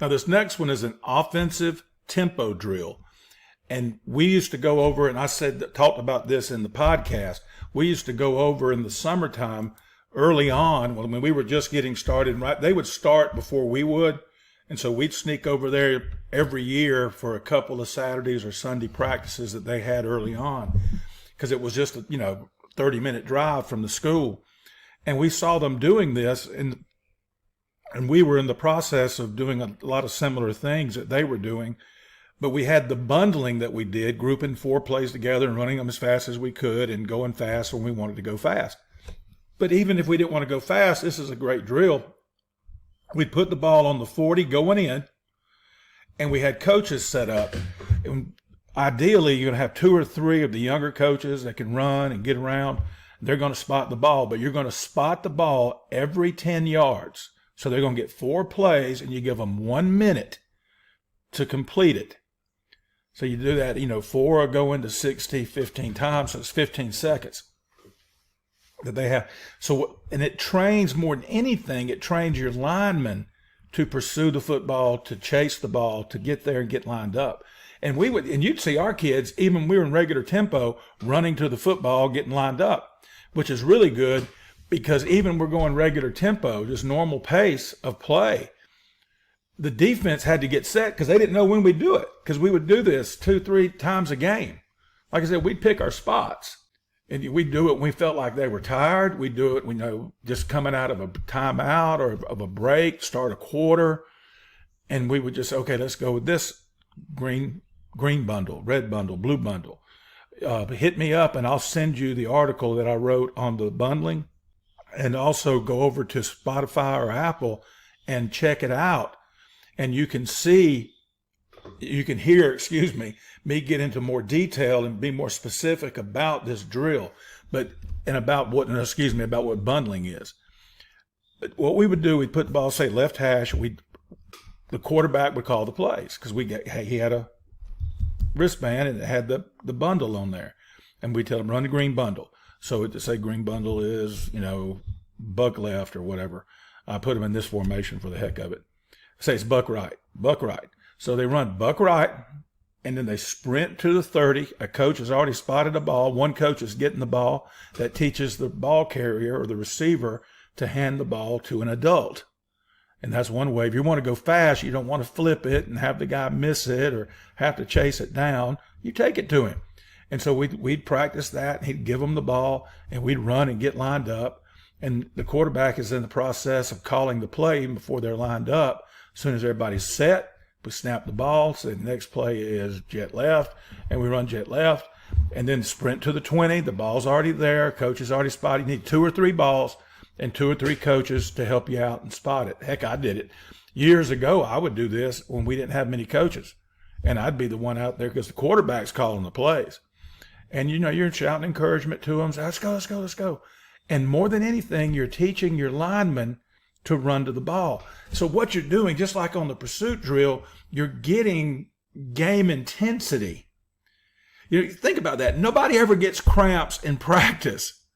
Now, this next one is an offensive tempo drill. And we used to go over, and I talked about this in the podcast. We used to go over in the summertime early on when we were just getting started. Right, they would start before we would. And so we'd sneak over there every year for a couple of Saturdays or Sunday practices that they had early on, because it was just a 30-minute drive from the school. And we saw them doing this, and we were in the process of doing a lot of similar things that they were doing. But we had the bundling that we did, grouping 4 plays together and running them as fast as we could and going fast when we wanted to go fast. But even if we didn't want to go fast, this is a great drill. We'd put the ball on the 40 going in, and we had coaches set up. And ideally, you're going to have 2 or 3 of the younger coaches that can run and get around. They're going to spot the ball, but you're going to spot the ball every 10 yards. So they're going to get 4 plays, and you give them 1 minute to complete it. So you do that, 4 are going to 60, 15 times, so it's 15 seconds that they have. So, and it trains more than anything, it trains your linemen to pursue the football, to chase the ball, to get there and get lined up. And you'd see our kids, even when we were in regular tempo, running to the football, getting lined up, which is really good because even we're going regular tempo, just normal pace of play, the defense had to get set because they didn't know when we'd do it, because we would do this 2-3 times a game. Like I said, we'd pick our spots. And we'd do it when we felt like they were tired. We'd do it, just coming out of a timeout or of a break, start a quarter. And we would just, okay, let's go with this green bundle, red bundle, blue bundle. Hit me up and I'll send you the article that I wrote on the bundling. And also go over to Spotify or Apple and check it out. And you can hear, me get into more detail and be more specific about this drill, about what bundling is. But what we would do, we'd put the ball, say left hash, the quarterback would call the plays because he had a wristband and it had the bundle on there. And we'd tell him, run the green bundle. So to say green bundle is, buck left or whatever. I put them in this formation for the heck of it. Say it's buck right. So they run buck right, and then they sprint to the 30. A coach has already spotted a ball. One coach is getting the ball. That teaches the ball carrier or the receiver to hand the ball to an adult. And that's one way. If you want to go fast, you don't want to flip it and have the guy miss it or have to chase it down. You take it to him. And so we'd practice that. And he'd give them the ball, and we'd run and get lined up. And the quarterback is in the process of calling the play even before they're lined up. As soon as everybody's set, we snap the ball. So the next play is jet left, and we run jet left. And then sprint to the 20. The ball's already there. Coach is already spotted. You need 2 or 3 balls and 2 or 3 coaches to help you out and spot it. Heck, I did it. Years ago, I would do this when we didn't have many coaches. And I'd be the one out there because the quarterback's calling the plays. And, you're shouting encouragement to them. Say, let's go, let's go, let's go. And more than anything, you're teaching your linemen to run to the ball. So what you're doing, just like on the pursuit drill, you're getting game intensity. Think about that. Nobody ever gets cramps in practice.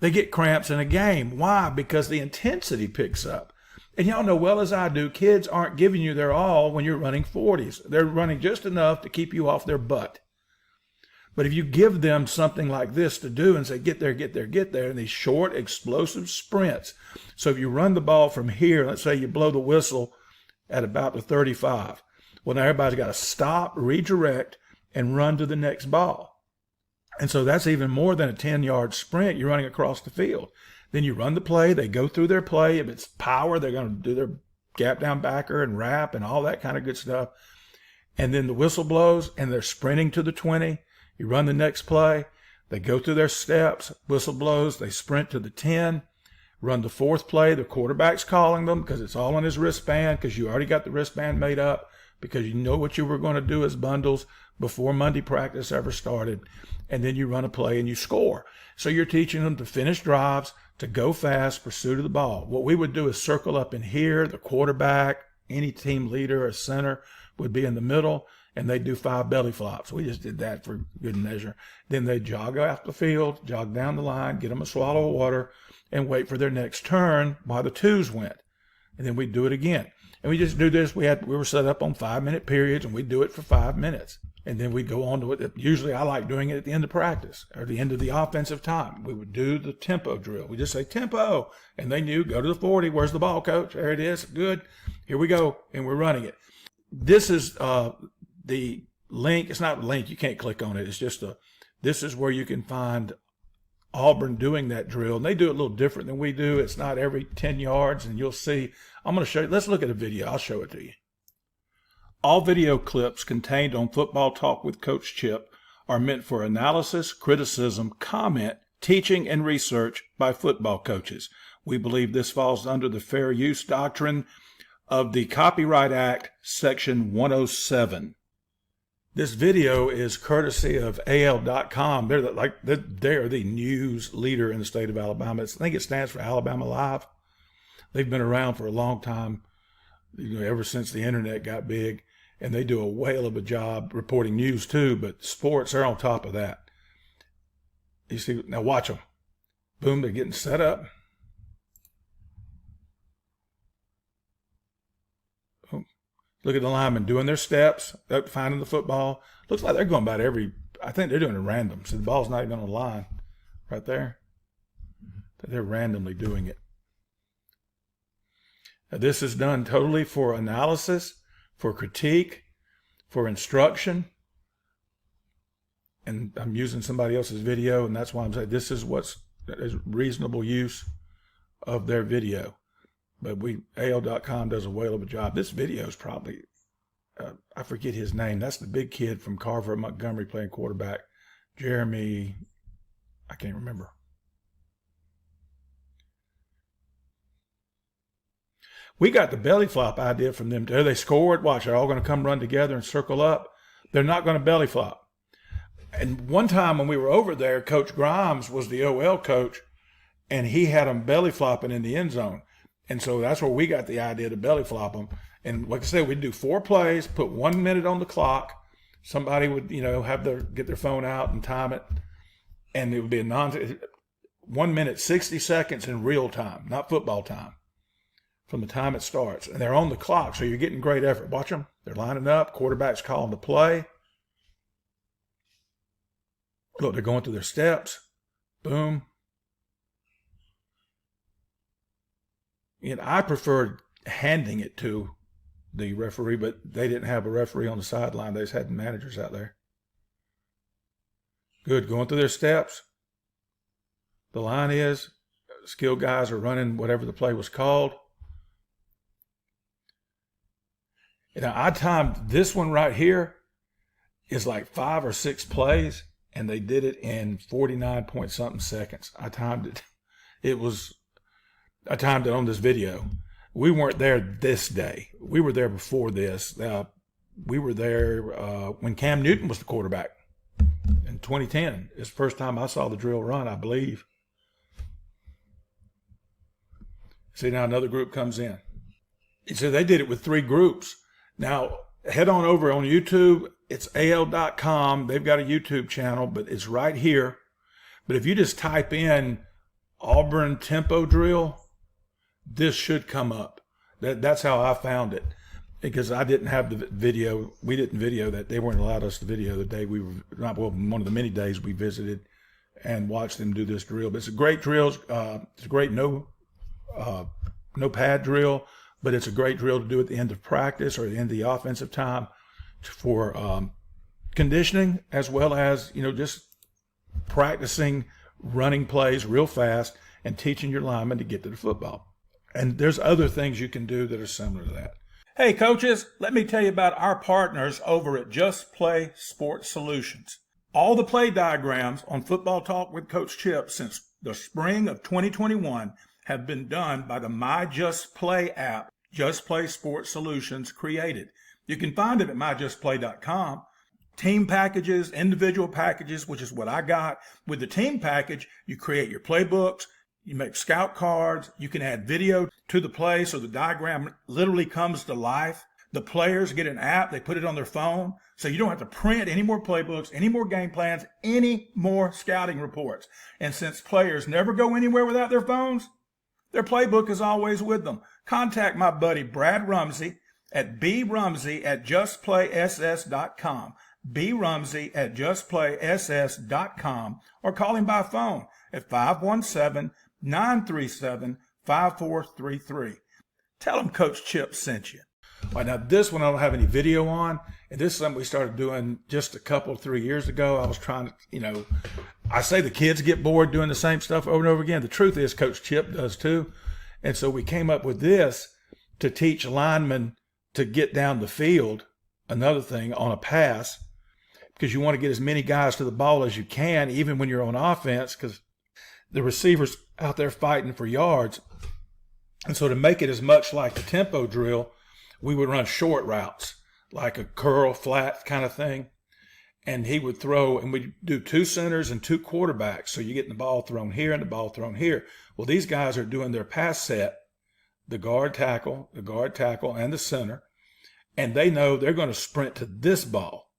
They get cramps in a game. Why? Because the intensity picks up. And y'all know well as I do, kids aren't giving you their all when you're running 40s. They're running just enough to keep you off their butt. But if you give them something like this to do and say, get there, get there, get there, and these short, explosive sprints. So if you run the ball from here, let's say you blow the whistle at about the 35. Well, now everybody's got to stop, redirect, and run to the next ball. And so that's even more than a 10-yard sprint. You're running across the field. Then you run the play. They go through their play. If it's power, they're going to do their gap down backer and wrap and all that kind of good stuff. And then the whistle blows, and they're sprinting to the 20. You run the next play. They go through their steps. Whistle blows. They sprint to the 10. Run the 4th play. The quarterback's calling them because it's all on his wristband because you already got the wristband made up because you know what you were going to do as bundles before Monday practice ever started. And then you run a play and you score. So you're teaching them to finish drives, to go fast, pursuit of the ball. What we would do is circle up in here. The quarterback, any team leader or center would be in the middle, and they do 5 belly flops. We just did that for good measure. Then they jog out the field, jog down the line, get them a swallow of water, and wait for their next turn while the 2s went. and then we'd do it again. And we just do this. We were set up on 5-minute periods, and we'd do it for 5 minutes. And then we'd go on to it. Usually I like doing it at the end of practice or the end of the offensive time. We would do the tempo drill. We just say tempo, and they knew, go to the 40. Where's the ball, coach? There it is. Good. Here we go. And we're running it. This is the link. It's not a link. You can't click on it. It's just this is where you can find Auburn doing that drill. And they do it a little different than we do. It's not every 10 yards, and you'll see. I'm going to show you. Let's look at a video. I'll show it to you. All video clips contained on Football Talk with Coach Chip are meant for analysis, criticism, comment, teaching, and research by football coaches. We believe this falls under the fair use doctrine of the Copyright Act, Section 107. This video is courtesy of AL.com. They're the news leader in the state of Alabama. I think it stands for Alabama Live. They've been around for a long time, ever since the internet got big. And they do a whale of a job reporting news too, but sports are on top of that. You see, now watch them. Boom, they're getting set up. Boom. Look at the linemen doing their steps, finding the football. Looks like they're going about I think they're doing it random. So the ball's not even on the line right there. They're randomly doing it. Now, this is done totally for analysis, for critique, for instruction. And I'm using somebody else's video, and that's why I'm saying this is reasonable use of their video. But AL.com does a whale of a job. This video is probably, I forget his name. That's the big kid from Carver, Montgomery, playing quarterback. Jeremy, I can't remember. We got the belly flop idea from them. They scored. Watch, they're all going to come run together and circle up. They're not going to belly flop. And one time when we were over there, Coach Grimes was the OL coach, and he had them belly flopping in the end zone. And so that's where we got the idea to belly flop them. And like I said, we'd do 4 plays, put 1 minute on the clock. Somebody would, get their phone out and time it. And it would be 1 minute, 60 seconds in real time, not football time, from the time it starts. And they're on the clock, so you're getting great effort. Watch them. They're lining up. Quarterback's calling the play. Look, they're going through their steps. Boom. And I preferred handing it to the referee, but they didn't have a referee on the sideline. They just had managers out there. Good. Going through their steps. The line is, skilled guys are running whatever the play was called. Now, I timed this one right here is like 5 or 6 plays, and they did it in 49 point something seconds. I timed it. I timed it on this video. We weren't there this day. We were there before this. We were there when Cam Newton was the quarterback in 2010. It's the first time I saw the drill run, I believe. See, now another group comes in. So they did it with 3 groups. Now, head on over on YouTube. It's AL.com. They've got a YouTube channel, but it's right here. But if you just type in Auburn tempo drill, this should come up. That's how I found it, because I didn't have the video. We didn't video that. They weren't allowed us to video the day we were, one of the many days we visited and watched them do this drill. But it's a great drill. It's a great no pad drill. But it's a great drill to do at the end of practice or at the end of the offensive time for conditioning, as well as, just practicing running plays real fast and teaching your linemen to get to the football. And there's other things you can do that are similar to that. Hey, coaches, let me tell you about our partners over at Just Play Sports Solutions. All the play diagrams on Football Talk with Coach Chip since the spring of 2021 have been done by the My Just Play app Just Play Sports Solutions created. You can find it at myjustplay.com. Team packages, individual packages, which is what I got. With the team package, you create your playbooks, you make scout cards, you can add video to the play so the diagram literally comes to life. The players get an app, they put it on their phone, so you don't have to print any more playbooks, any more game plans, any more scouting reports. And since players never go anywhere without their phones, Their playbook is always with them. Contact my buddy Brad Rumsey at brumsey@justplayss.com, brumsey@justplayss.com, or call him by phone at 517-937-5433. Tell him Coach Chip sent you. All right, now this one I don't have any video on, and this is something we started doing just a couple, 3 years ago. I was trying to, I say the kids get bored doing the same stuff over and over again. The truth is Coach Chip does too. And so we came up with this to teach linemen to get down the field, another thing, on a pass, because you want to get as many guys to the ball as you can, even when you're on offense, because the receiver's out there fighting for yards. And so to make it as much like the tempo drill, we would run short routes, like a curl flat kind of thing. And he would throw, and we'd do 2 centers and 2 quarterbacks. So you're getting the ball thrown here and the ball thrown here. Well, these guys are doing their pass set, the guard tackle, and the center. And they know they're going to sprint to this ball,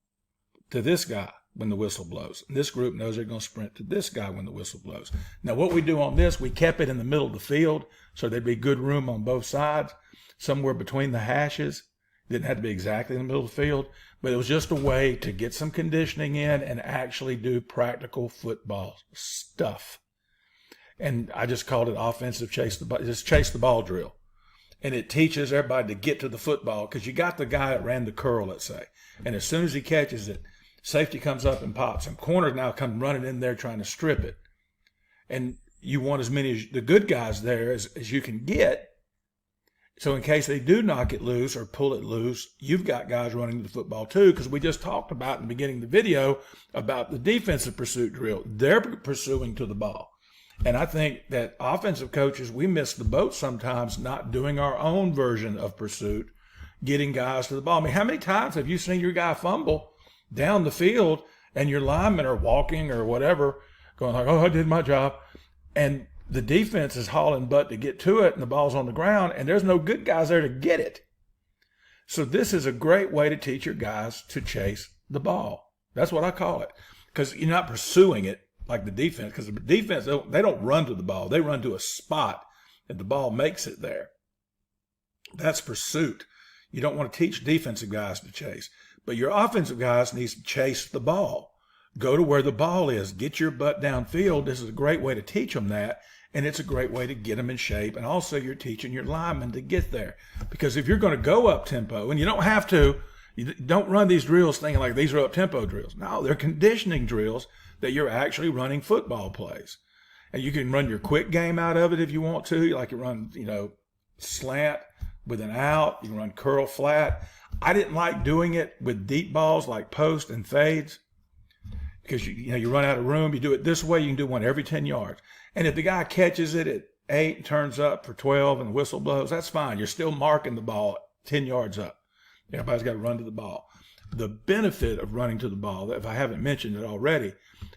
to this guy when the whistle blows. And this group knows they're going to sprint to this guy when the whistle blows. Now, what we do on this, we kept it in the middle of the field, so there'd be good room on both sides, somewhere between the hashes. Didn't have to be exactly in the middle of the field, but it was just a way to get some conditioning in and actually do practical football stuff. And I just called it offensive chase the ball drill. And it teaches everybody to get to the football, because you got the guy that ran the curl, let's say. And as soon as he catches it, safety comes up and pops him. Corner now come running in there trying to strip it. And you want as many the good guys there as you can get. So in case they do knock it loose or pull it loose, you've got guys running the football too, because we just talked about in the beginning of the video about the defensive pursuit drill. They're pursuing to the ball. And I think that offensive coaches, we miss the boat sometimes not doing our own version of pursuit, getting guys to the ball. I mean, how many times have you seen your guy fumble down the field and your linemen are walking or whatever, going like, oh, I did my job. And the defense is hauling butt to get to it, and the ball's on the ground, and there's no good guys there to get it. So this is a great way to teach your guys to chase the ball. That's what I call it, because you're not pursuing it like the defense, because the defense, they don't run to the ball. They run to a spot, and the ball makes it there. That's pursuit. You don't want to teach defensive guys to chase, but your offensive guys need to chase the ball. Go to where the ball is. Get your butt downfield. This is a great way to teach them that. And it's a great way to get them in shape. And also you're teaching your linemen to get there. Because if you're going to go up tempo, and you don't have to, you don't run these drills thinking like these are up tempo drills. No, they're conditioning drills that you're actually running football plays. And you can run your quick game out of it if you want to. Like you run, slant with an out. You can run curl flat. I didn't like doing it with deep balls like post and fades, because you run out of room. You do it this way, you can do one every 10 yards. And if the guy catches it at 8 and turns up for 12 and the whistle blows, that's fine. You're still marking the ball 10 yards up. Everybody's got to run to the ball. The benefit of running to the ball, if I haven't mentioned it already,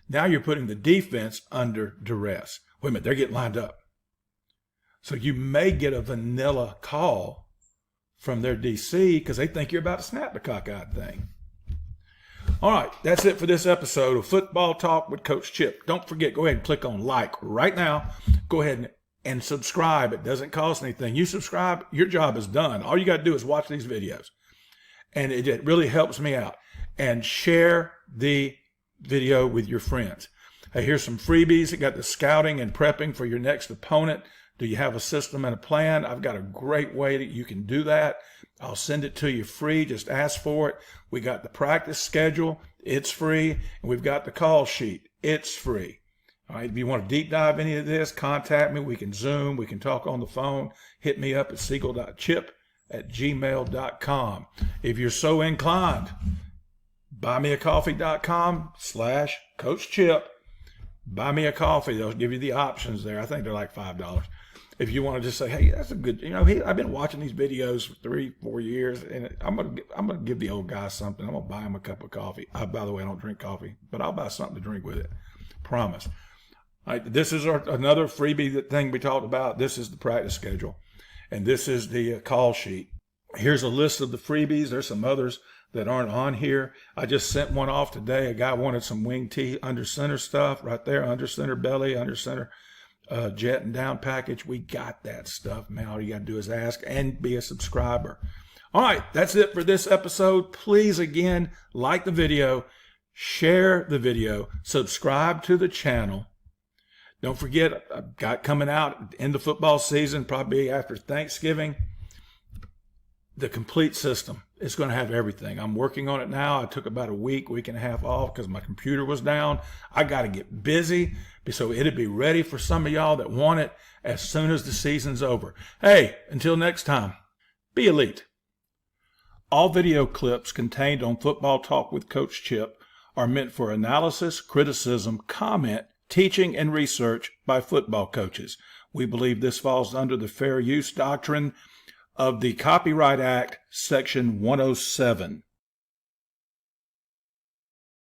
now you're putting the defense under duress. Wait a minute, they're getting lined up. So you may get a vanilla call from their DC because they think you're about to snap the cockeyed thing. All right, that's it for this episode of Football Talk with Coach Chip. Don't forget, go ahead and click on like right now. Go ahead and subscribe. It doesn't cost anything. You subscribe, your job is done. All you got to do is watch these videos. And it really helps me out. And share the video with your friends. Hey, here's some freebies. I got the scouting and prepping for your next opponent. Do you have a system and a plan? I've got a great way that you can do that. I'll send it to you free. Just ask for it. We got the practice schedule. It's free. And we've got the call sheet. It's free. All right. If you want to deep dive any of this, contact me. We can Zoom. We can talk on the phone. Hit me up at siegel.chip@gmail.com. If you're so inclined, buymeacoffee.com/Coach Chip. Buy me a coffee. They'll give you the options there. I think they're like $5. If you want to just say, hey, that's a good, I've been watching these videos for 3-4 years, and I'm gonna give the old guy something. I'm gonna buy him a cup of coffee. By the way, I don't drink coffee, but I'll buy something to drink with it. Promise. All right, this is another freebie thing we talked about. This is the practice schedule, and this is the call sheet. Here's a list of the freebies. There's some others that aren't on here. I just sent one off today. A guy wanted some wing tee under center stuff right there, under center belly, under center jet and down package. We got that stuff, man. All you got to do is ask and be a subscriber. All right, that's it for this episode. Please, again, like the video, share the video, subscribe to the channel. Don't forget, I've got coming out in the football season, probably after Thanksgiving, the complete system. It's going to have everything. I'm working on it now. I took about a week and a half off because my computer was down. I got to get busy so it'll be ready for some of y'all that want it as soon as the season's over. Hey, until next time, be elite. All video clips contained on Football Talk with Coach Chip are meant for analysis, criticism, comment, teaching, and research by football coaches. We believe this falls under the fair use doctrine of the Copyright Act, Section 107.